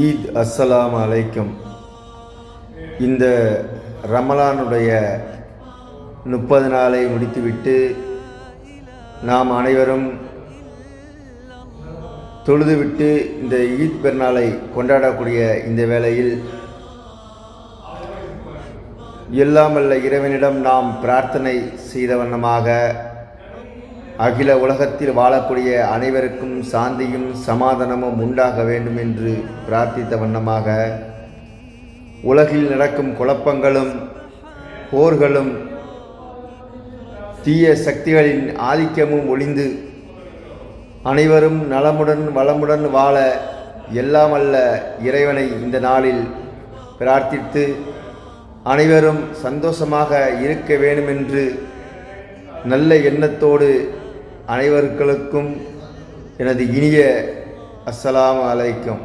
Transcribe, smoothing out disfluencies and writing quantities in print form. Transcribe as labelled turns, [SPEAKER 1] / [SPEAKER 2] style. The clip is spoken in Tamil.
[SPEAKER 1] ஈத் அஸ்ஸலாம் அலைக்கும். இந்த ரமலானுடைய 30 நாளை முடித்துவிட்டு நாம் அனைவரும் தொழுதுவிட்டு இந்த ஈத் பெருநாளை கொண்டாடக்கூடிய இந்த வேளையில் எல்லாம் வல்ல இறைவனிடம் நாம் பிரார்த்தனை செய்த வண்ணமாக அகில உலகத்தில் வாழக்கூடிய அனைவருக்கும் சாந்தியும் சமாதானமும் உண்டாக வேண்டும் என்று பிரார்த்தித்த வண்ணமாக உலகில் நடக்கும் குழப்பங்களும் போர்களும் தீய சக்திகளின் ஆதிக்கமும் ஒளிந்து அனைவரும் நலமுடன் வளமுடன் வாழ எல்லாம் வல்ல இறைவனை இந்த நாளில் பிரார்த்தித்து அனைவரும் சந்தோஷமாக இருக்க வேண்டுமென்று நல்ல எண்ணத்தோடு அனைவர்களுக்கும் எனது இனிய அஸ்ஸலாமு அலைக்கும்.